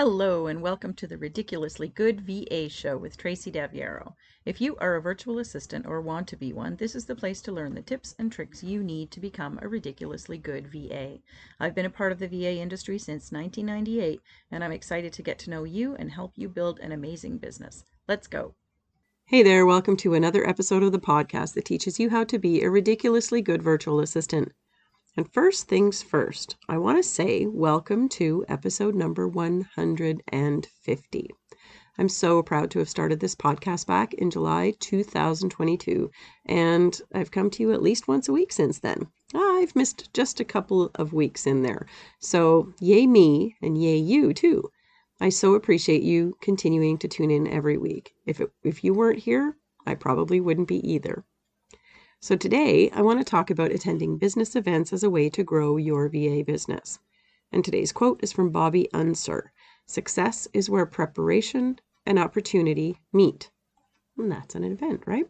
Hello and welcome to the Ridiculously Good VA Show with Tracy Daviero. If you are a virtual assistant or want to be one, this is the place to learn the tips and tricks you need to become a ridiculously good VA. I've been a part of the VA industry since 1998, and I'm excited to get to know you and help you build an amazing business. Let's go. Hey there, welcome to another episode of the podcast that teaches you how to be a ridiculously good virtual assistant. And first things first, I want to say welcome to episode number 150. I'm so proud to have started this podcast back in July 2022, and I've come to you at least once a week since then. I've missed just a couple of weeks in there, so yay me and yay you too. I so appreciate you continuing to tune in every week. If you weren't here, I probably wouldn't be either. So today, I want to talk about attending business events as a way to grow your VA business. And today's quote is from Bobby Unser. Success is where preparation and opportunity meet. And that's an event, right?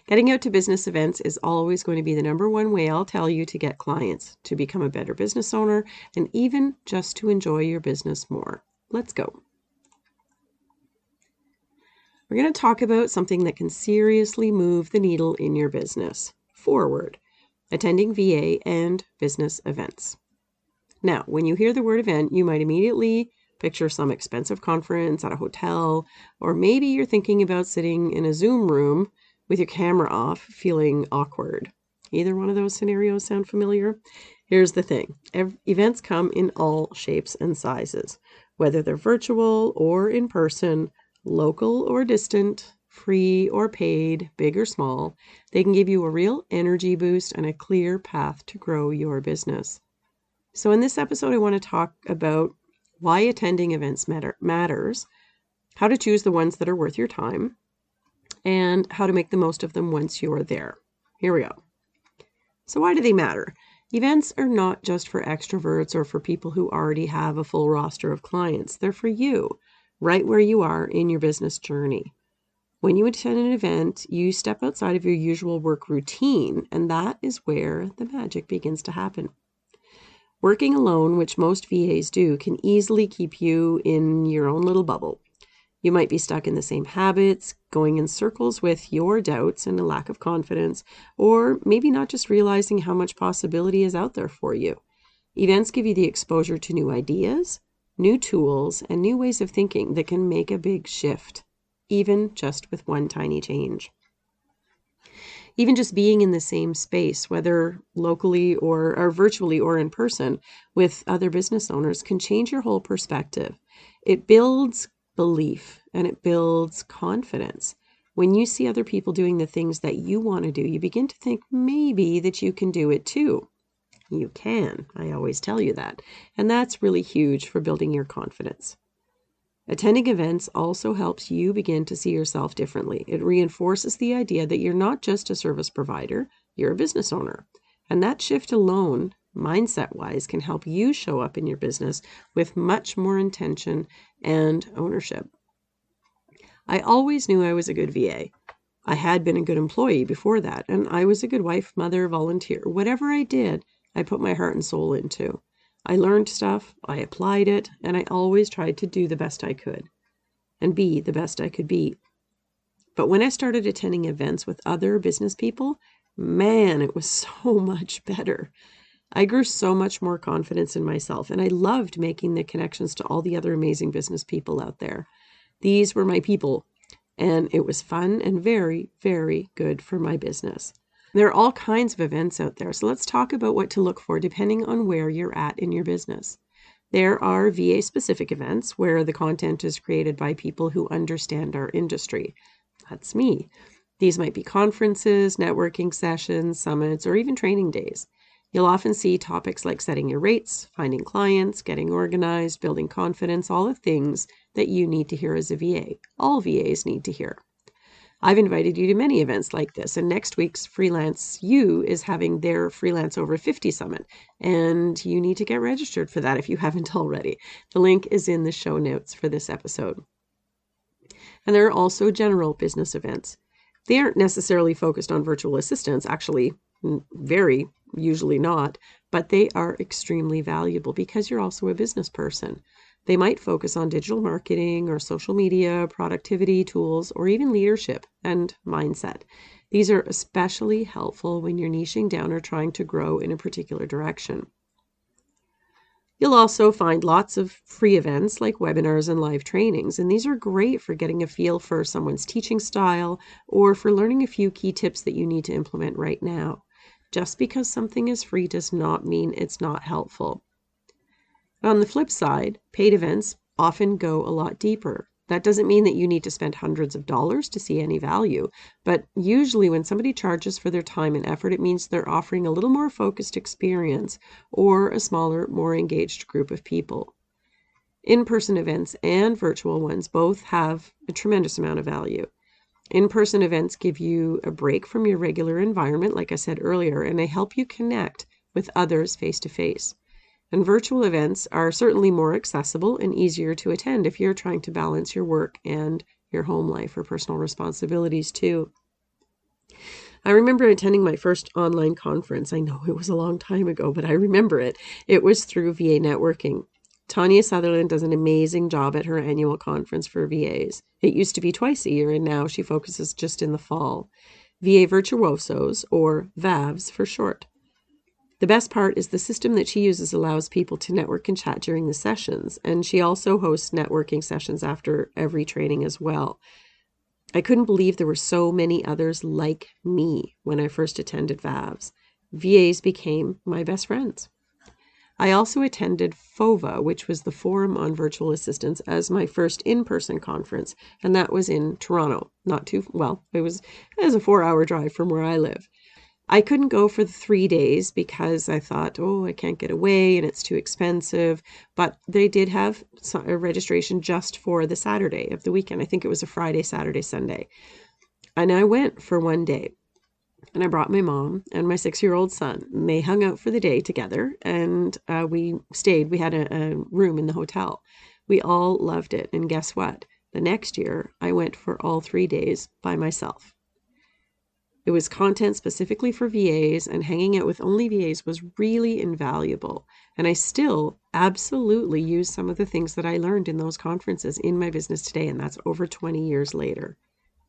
Getting out to business events is always going to be the number one way I'll tell you to get clients, to become a better business owner, and even just to enjoy your business more. Let's go. We're going to talk about something that can seriously move the needle in your business forward, attending VA and business events. Now, when you hear the word event, you might immediately picture some expensive conference at a hotel, or maybe you're thinking about sitting in a Zoom room with your camera off, feeling awkward. Either one of those scenarios sound familiar? Here's the thing. Events come in all shapes and sizes, whether they're virtual or in person, local or distant, free or paid, big or small. They can give you a real energy boost and a clear path to grow your business. So in this episode, I want to talk about why attending events matters, how to choose the ones that are worth your time, and how to make the most of them once you're there. Here we go. So why do they matter? Events are not just for extroverts or for people who already have a full roster of clients. They're for you, right where you are in your business journey. When you attend an event, you step outside of your usual work routine, and that is where the magic begins to happen. Working alone, which most VAs do, can easily keep you in your own little bubble. You might be stuck in the same habits, going in circles with your doubts and a lack of confidence, or maybe not just realizing how much possibility is out there for you. Events give you the exposure to new ideas, new tools, and new ways of thinking that can make a big shift, even just with one tiny change. Even just being in the same space, whether locally or virtually or in person with other business owners, can change your whole perspective. It builds belief and it builds confidence. When you see other people doing the things that you want to do, you begin to think maybe that you can do it too. You can. I always tell you that. And that's really huge for building your confidence. Attending events also helps you begin to see yourself differently. It reinforces the idea that you're not just a service provider, you're a business owner. And that shift alone, mindset-wise, can help you show up in your business with much more intention and ownership. I always knew I was a good VA. I had been a good employee before that, and I was a good wife, mother, volunteer. Whatever I did, I put my heart and soul into. I learned stuff, I applied it, and I always tried to do the best I could and be the best I could be. But when I started attending events with other business people, man, it was so much better. I grew so much more confidence in myself, and I loved making the connections to all the other amazing business people out there. These were my people, and it was fun and very, very good for my business. There are all kinds of events out there, so let's talk about what to look for depending on where you're at in your business. There are VA-specific events where the content is created by people who understand our industry. That's me. These might be conferences, networking sessions, summits, or even training days. You'll often see topics like setting your rates, finding clients, getting organized, building confidence, all the things that you need to hear as a VA. All VAs need to hear. I've invited you to many events like this, and next week's Freelance U is having their Freelance Over 50 Summit, and you need to get registered for that if you haven't already. The link is in the show notes for this episode. And there are also general business events. They aren't necessarily focused on virtual assistants, actually, very usually not, but they are extremely valuable because you're also a business person. They might focus on digital marketing or social media, productivity tools, or even leadership and mindset. These are especially helpful when you're niching down or trying to grow in a particular direction. You'll also find lots of free events like webinars and live trainings, and these are great for getting a feel for someone's teaching style or for learning a few key tips that you need to implement right now. Just because something is free does not mean it's not helpful. On the flip side, paid events often go a lot deeper. That doesn't mean that you need to spend hundreds of dollars to see any value, but usually when somebody charges for their time and effort, it means they're offering a little more focused experience or a smaller, more engaged group of people. In-person events and virtual ones both have a tremendous amount of value. In-person events give you a break from your regular environment, like I said earlier, and they help you connect with others face-to-face. And virtual events are certainly more accessible and easier to attend if you're trying to balance your work and your home life or personal responsibilities too. I remember attending my first online conference. I know it was a long time ago, but I remember it. It was through VA Networking. Tanya Sutherland does an amazing job at her annual conference for VAs. It used to be twice a year, and now she focuses just in the fall. VA Virtuosos, or VAVs for short. The best part is the system that she uses allows people to network and chat during the sessions, and she also hosts networking sessions after every training as well. I couldn't believe there were so many others like me when I first attended VAVs. VAs became my best friends. I also attended FOVA, which was the Forum on Virtual Assistants, as my first in-person conference, and that was in Toronto. It was a 4-hour drive from where I live. I couldn't go for the 3 days because I thought, I can't get away and it's too expensive. But they did have a registration just for the Saturday of the weekend. I think it was a Friday, Saturday, Sunday. And I went for 1 day. And I brought my mom and my 6-year-old son. And they hung out for the day together and we stayed. We had a room in the hotel. We all loved it. And guess what? The next year, I went for all 3 days by myself. It was content specifically for VAs, and hanging out with only VAs was really invaluable. And I still absolutely use some of the things that I learned in those conferences in my business today, and that's over 20 years later.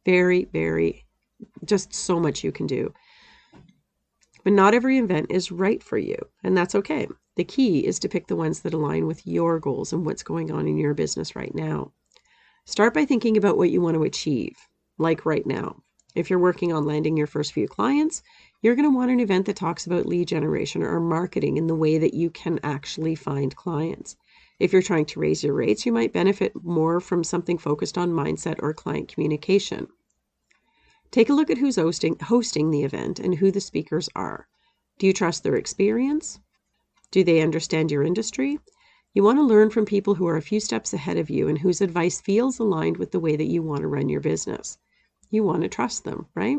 Very, very, just so much you can do. But not every event is right for you, and that's okay. The key is to pick the ones that align with your goals and what's going on in your business right now. Start by thinking about what you want to achieve, like right now. If you're working on landing your first few clients, you're going to want an event that talks about lead generation or marketing in the way that you can actually find clients. If you're trying to raise your rates, you might benefit more from something focused on mindset or client communication. Take a look at who's hosting the event and who the speakers are. Do you trust their experience? Do they understand your industry? You want to learn from people who are a few steps ahead of you and whose advice feels aligned with the way that you want to run your business. You want to trust them, right?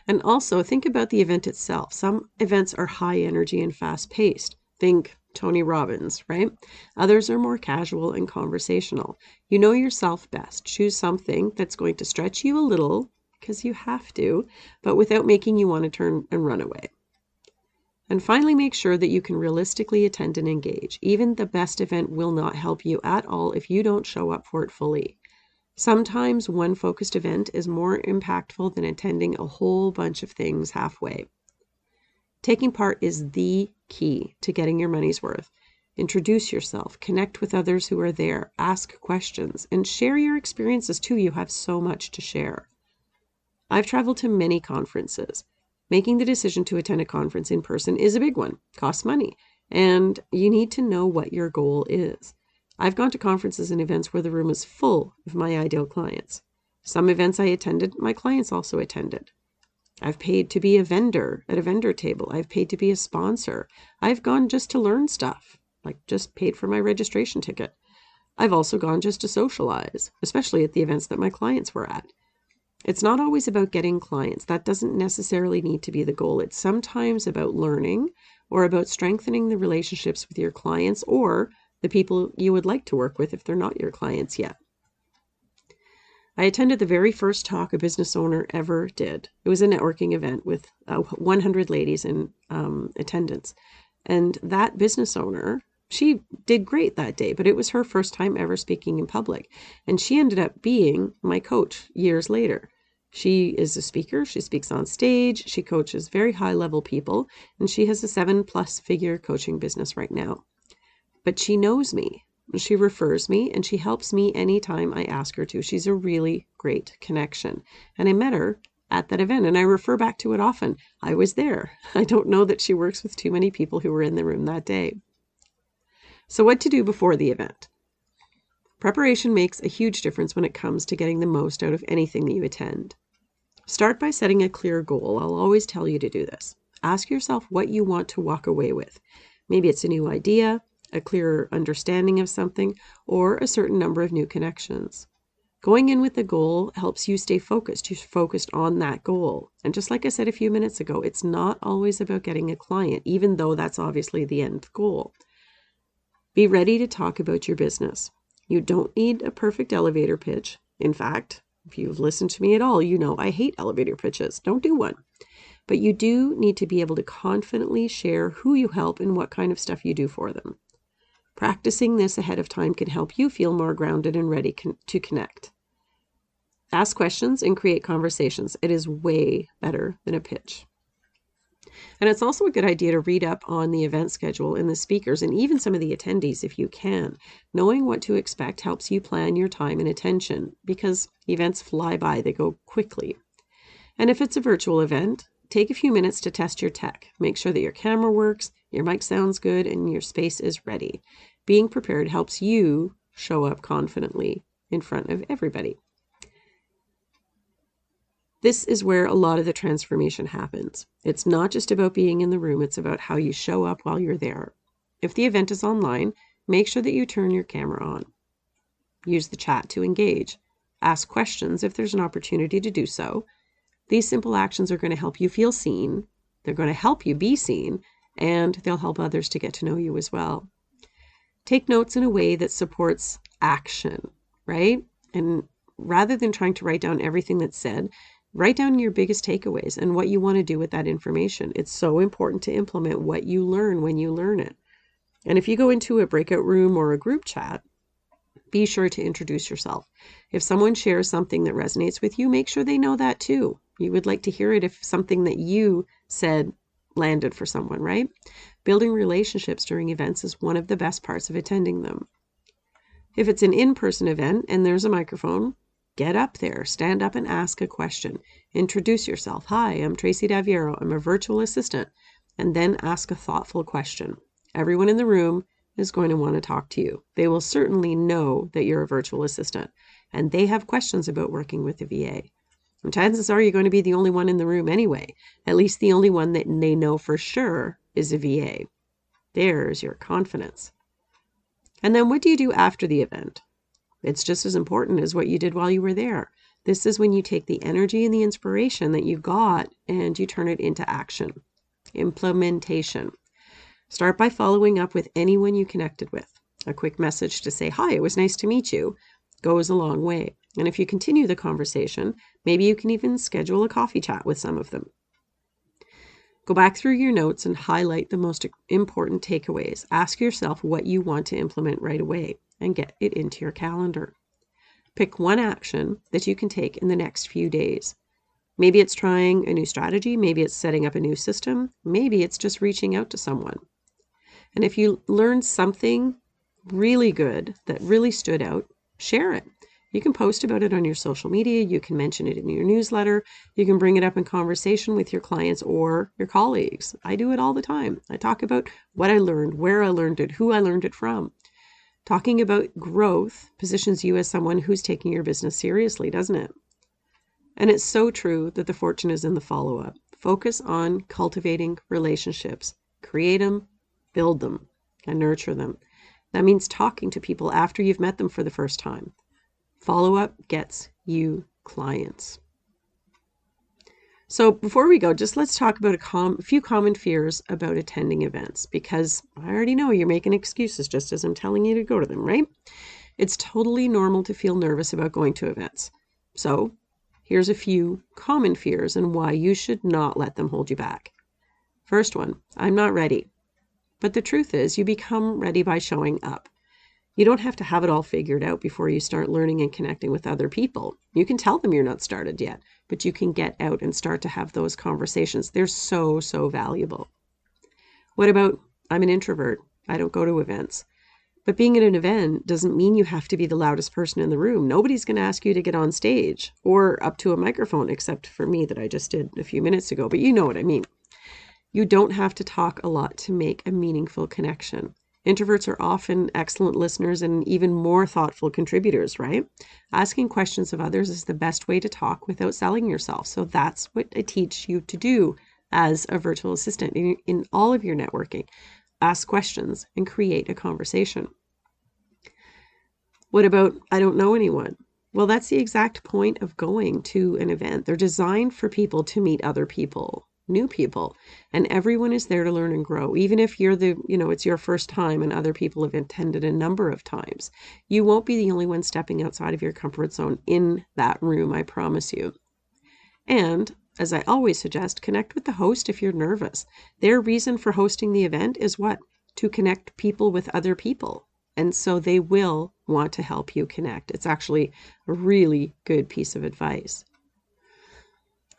And also think about the event itself. Some events are high energy and fast paced. Think Tony Robbins, right? Others are more casual and conversational. You know yourself best. Choose something that's going to stretch you a little, because you have to, but without making you want to turn and run away. And finally, make sure that you can realistically attend and engage. Even the best event will not help you at all if you don't show up for it fully. Sometimes one focused event is more impactful than attending a whole bunch of things halfway. Taking part is the key to getting your money's worth. Introduce yourself, connect with others who are there, ask questions, and share your experiences too. You have so much to share. I've traveled to many conferences. Making the decision to attend a conference in person is a big one, costs money, and you need to know what your goal is. I've gone to conferences and events where the room is full of my ideal clients. Some events I attended, my clients also attended. I've paid to be a vendor at a vendor table. I've paid to be a sponsor. I've gone just to learn stuff, like just paid for my registration ticket. I've also gone just to socialize, especially at the events that my clients were at. It's not always about getting clients. That doesn't necessarily need to be the goal. It's sometimes about learning or about strengthening the relationships with your clients or the people you would like to work with if they're not your clients yet. I attended the very first talk a business owner ever did. It was a networking event with 100 ladies in attendance. And that business owner, She did great that day, but it was her first time ever speaking in public. And she ended up being my coach years later. She is a speaker. She speaks on stage. She coaches very high level people. And she has a 7+ figure coaching business right now. But she knows me. She refers me and she helps me anytime I ask her to. She's a really great connection. And I met her at that event and I refer back to it often. I was there. I don't know that she works with too many people who were in the room that day. So what to do before the event? Preparation makes a huge difference when it comes to getting the most out of anything that you attend. Start by setting a clear goal. I'll always tell you to do this. Ask yourself what you want to walk away with. Maybe it's a new idea, a clearer understanding of something, or a certain number of new connections. Going in with the goal helps you stay focused. You're focused on that goal. And just like I said a few minutes ago, it's not always about getting a client, even though that's obviously the end goal. Be ready to talk about your business. You don't need a perfect elevator pitch. In fact, if you've listened to me at all, you know I hate elevator pitches. Don't do one. But you do need to be able to confidently share who you help and what kind of stuff you do for them. Practicing this ahead of time can help you feel more grounded and ready to connect. Ask questions and create conversations. It is way better than a pitch. And it's also a good idea to read up on the event schedule and the speakers and even some of the attendees if you can. Knowing what to expect helps you plan your time and attention because events fly by, they go quickly. And if it's a virtual event, take a few minutes to test your tech. Make sure that your camera works, your mic sounds good, and your space is ready. Being prepared helps you show up confidently in front of everybody. This is where a lot of the transformation happens. It's not just about being in the room, it's about how you show up while you're there. If the event is online, make sure that you turn your camera on. Use the chat to engage. Ask questions if there's an opportunity to do so. These simple actions are going to help you feel seen, they're going to help you be seen, and they'll help others to get to know you as well. Take notes in a way that supports action, right? And rather than trying to write down everything that's said, write down your biggest takeaways and what you want to do with that information. It's so important to implement what you learn when you learn it. And if you go into a breakout room or a group chat, be sure to introduce yourself. If someone shares something that resonates with you, make sure they know that too. You would like to hear it if something that you said landed for someone, right? Building relationships during events is one of the best parts of attending them. If it's an in-person event and there's a microphone, get up there, stand up and ask a question. Introduce yourself. Hi, I'm Tracy Daviero. I'm a virtual assistant. And then ask a thoughtful question. Everyone in the room is going to want to talk to you. They will certainly know that you're a virtual assistant and they have questions about working with a VA. And chances are you're going to be the only one in the room anyway, at least the only one that they know for sure is a VA. There's your confidence. And then what do you do after the event? It's just as important as what you did while you were there. This is when you take the energy and the inspiration that you got and you turn it into action. Implementation. Start by following up with anyone you connected with. A quick message to say, hi, it was nice to meet you, goes a long way. And if you continue the conversation, maybe you can even schedule a coffee chat with some of them. Go back through your notes and highlight the most important takeaways. Ask yourself what you want to implement right away and get it into your calendar. Pick one action that you can take in the next few days. Maybe it's trying a new strategy. Maybe it's setting up a new system. Maybe it's just reaching out to someone. And if you learned something really good that really stood out, share it. You can post about it on your social media. You can mention it in your newsletter. You can bring it up in conversation with your clients or your colleagues. I do it all the time. I talk about what I learned, where I learned it, who I learned it from. Talking about growth positions you as someone who's taking your business seriously, doesn't it? And it's so true that the fortune is in the follow-up. Focus on cultivating relationships. Create them, build them, and nurture them. That means talking to people after you've met them for the first time. Follow-up gets you clients. So before we go, just let's talk about a few common fears about attending events, because I already know you're making excuses just as I'm telling you to go to them, right? It's totally normal to feel nervous about going to events. So here's a few common fears and why you should not let them hold you back. First one, I'm not ready. But the truth is, you become ready by showing up. You don't have to have it all figured out before you start learning and connecting with other people. You can tell them you're not started yet, but you can get out and start to have those conversations. They're so, so valuable. What about, I'm an introvert. I don't go to events. But being at an event doesn't mean you have to be the loudest person in the room. Nobody's going to ask you to get on stage or up to a microphone, except for me that I just did a few minutes ago. But you know what I mean. You don't have to talk a lot to make a meaningful connection. Introverts are often excellent listeners and even more thoughtful contributors, right? Asking questions of others is the best way to talk without selling yourself. So that's what I teach you to do as a virtual assistant in all of your networking. Ask questions and create a conversation. What about, I don't know anyone? Well, that's the exact point of going to an event. They're designed for people to meet other people, new people, and everyone is there to learn and grow. Even if it's your first time and other people have attended a number of times, you won't be the only one stepping outside of your comfort zone in that room, I promise you. And as I always suggest, connect with the host if you're nervous. Their reason for hosting the event is what? To connect people with other people. And so they will want to help you connect. It's actually a really good piece of advice.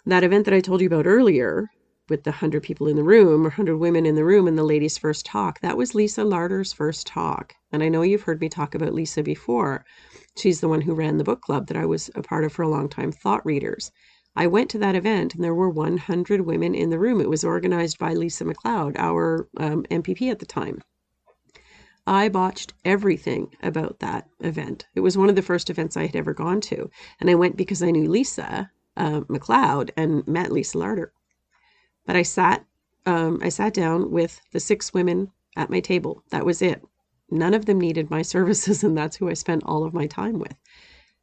That event that I told you about earlier with the 100 people in the room or 100 women in the room and the ladies' first talk, that was Lisa Larder's first talk. And I know you've heard me talk about Lisa before. She's the one who ran the book club that I was a part of for a long time, Thought Readers. I went to that event and there were 100 women in the room. It was organized by Lisa McLeod, our MPP at the time. I botched everything about that event. It was one of the first events I had ever gone to. And I went because I knew Lisa McLeod and met Lisa Larder. But I sat down with the 6 women at my table. That was it. None of them needed my services, and that's who I spent all of my time with.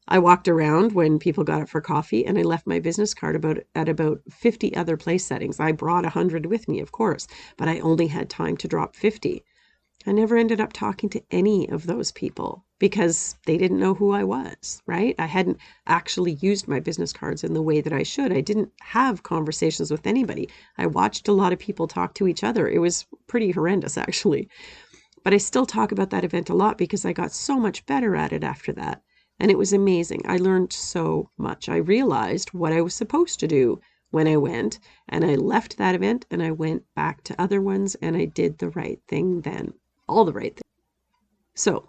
I walked around when people got up for coffee, and I left my business card at about 50 other place settings. I brought 100 with me, of course, but I only had time to drop 50. I never ended up talking to any of those people because they didn't know who I was, right? I hadn't actually used my business cards in the way that I should. I didn't have conversations with anybody. I watched a lot of people talk to each other. It was pretty horrendous, actually. But I still talk about that event a lot because I got so much better at it after that. And it was amazing. I learned so much. I realized what I was supposed to do when I went, and I left that event and I went back to other ones and I did the right thing then. All the right things. So,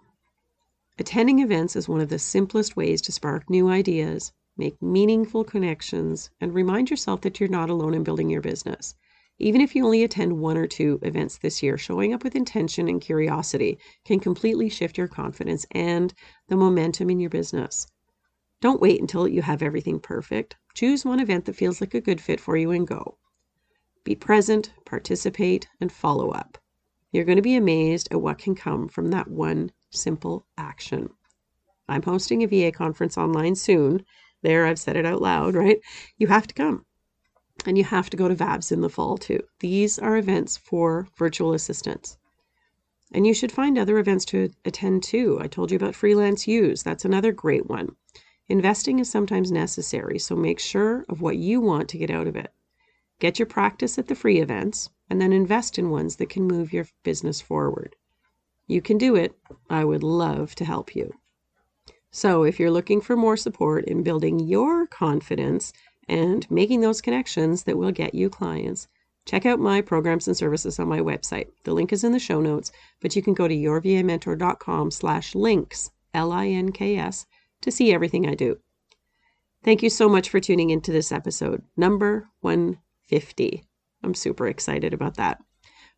attending events is one of the simplest ways to spark new ideas, make meaningful connections, and remind yourself that you're not alone in building your business. Even if you only attend 1 or 2 events this year, showing up with intention and curiosity can completely shift your confidence and the momentum in your business. Don't wait until you have everything perfect. Choose one event that feels like a good fit for you and go. Be present, participate, and follow up. You're going to be amazed at what can come from that one simple action. I'm hosting a VA conference online soon. There, I've said it out loud, right? You have to come. And you have to go to VABS in the fall too. These are events for virtual assistants. And you should find other events to attend too. I told you about Freelance Use. That's another great one. Investing is sometimes necessary, so make sure of what you want to get out of it. Get your practice at the free events, and then invest in ones that can move your business forward. You can do it. I would love to help you. So if you're looking for more support in building your confidence and making those connections that will get you clients, check out my programs and services on my website. The link is in the show notes, but you can go to yourvamentor.com/links, LINKS, to see everything I do. Thank you so much for tuning into this episode, number 150. I'm super excited about that.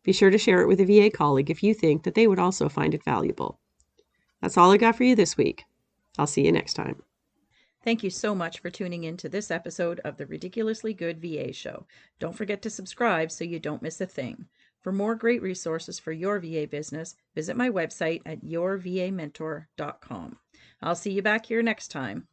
Be sure to share it with a VA colleague if you think that they would also find it valuable. That's all I got for you this week. I'll see you next time. Thank you so much for tuning in to this episode of the Ridiculously Good VA Show. Don't forget to subscribe so you don't miss a thing. For more great resources for your VA business, visit my website at yourvamentor.com. I'll see you back here next time.